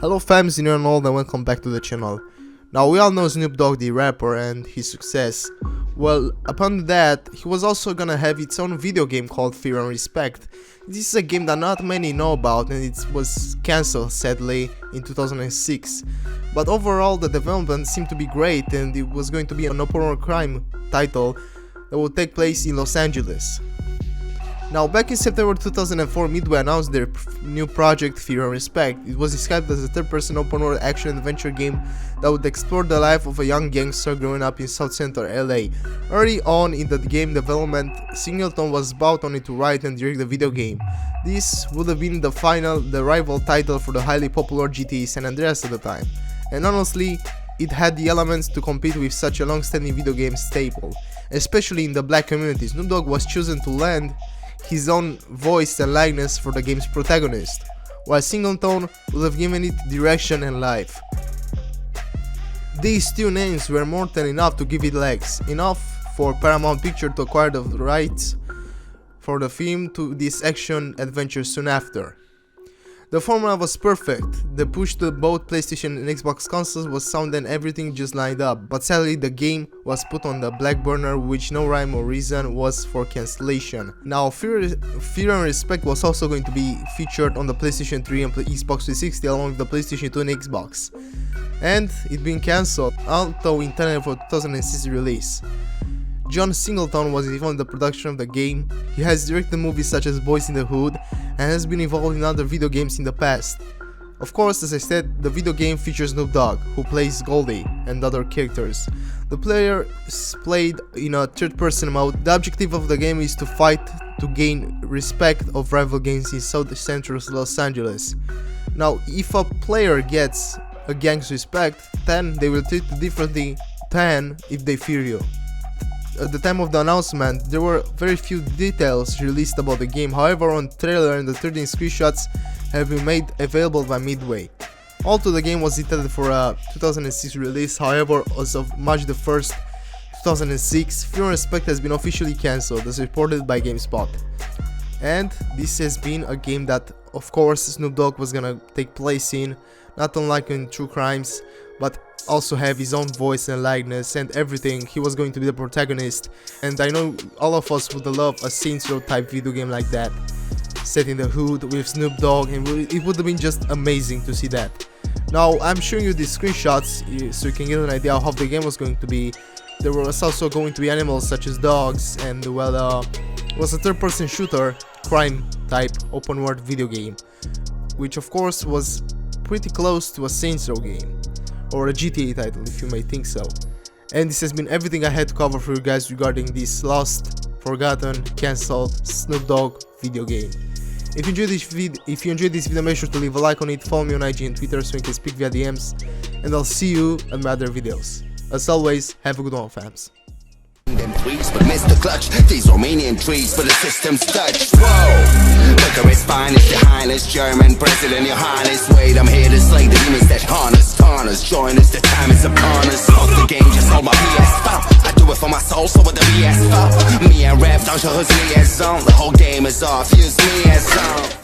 Hello fams, you and all, and welcome back to the channel. Now we all know Snoop Dogg the rapper and his success. Well, upon that, he was also gonna have its own video game called Fear and Respect. This is a game that not many know about and it was cancelled sadly in 2006. But overall the development seemed to be great and it was going to be an open world crime title that would take place in Los Angeles. Now, back in September 2004, Midway announced their new project, Fear and Respect. It was described as a third-person open-world action-adventure game that would explore the life of a young gangster growing up in South Central LA. Early on in the game development, Singleton was brought on to write and direct the video game. This would have been the rival title for the highly popular GTA San Andreas at the time. And honestly, it had the elements to compete with such a long-standing video game staple, especially in the black community. Snoop Dogg was chosen to lend his own voice and likeness for the game's protagonist, while Singleton would have given it direction and life. These two names were more than enough to give it legs, enough for Paramount Pictures to acquire the rights for the film to this action-adventure soon after. The formula was perfect. The push to both PlayStation and Xbox consoles was sound and everything just lined up, but sadly the game was put on the back burner, which no rhyme or reason was for cancellation. Now, Fear and Respect was also going to be featured on the PlayStation 3 and Xbox 360 along with the PlayStation 2 and Xbox, and it being cancelled, although intended for 2006 release. John Singleton was involved in the production of the game. He has directed movies such as Boys in the Hood and has been involved in other video games in the past. Of course, as I said, the video game features Snoop Dogg, who plays Goldie, and other characters. The player is played in a third-person mode. The objective of the game is to fight to gain respect of rival gangs in South Central Los Angeles. Now, if a player gets a gang's respect, then they will treat you differently than if they fear you. At the time of the announcement, there were very few details released about the game. However, on trailer and the 13 screenshots have been made available by Midway. Although the game was intended for a 2006 release, however, as of March 1st, 2006, Fear and Respect has been officially cancelled as reported by GameSpot. And this has been a game that, of course, Snoop Dogg was gonna take place in, not unlike in True Crimes, but also have his own voice and likeness and everything. He was going to be the protagonist, and I know all of us would love a Saints Row type video game like that, set in the hood with Snoop Dogg, and it would have been just amazing to see that. Now, I'm showing you these screenshots so you can get an idea of how the game was going to be. There was also going to be animals such as dogs, and well, it was a third-person shooter, crime type open world video game, which of course was pretty close to a Saints Row game, or a GTA title if you may think so. And this has been everything I had to cover for you guys regarding this lost, forgotten, cancelled Snoop Dogg video game. If you enjoyed this video, make sure to leave a like on it, follow me on IG and Twitter so you can speak via DMs, and I'll see you in my other videos. As always, have a good one, fams. Them trees, but Mr. Clutch, these Romanian trees for the system's touch. Whoa, liquor is fine, it's your highness, German president, your highness. Wait, I'm here to slay the demons that harness, tarnus. Join us, the time is upon us. Hold the game, just hold my PS. I do it for my soul, so with the BS. Me and rap, dangereuse liaison. The whole game is off, use me as on.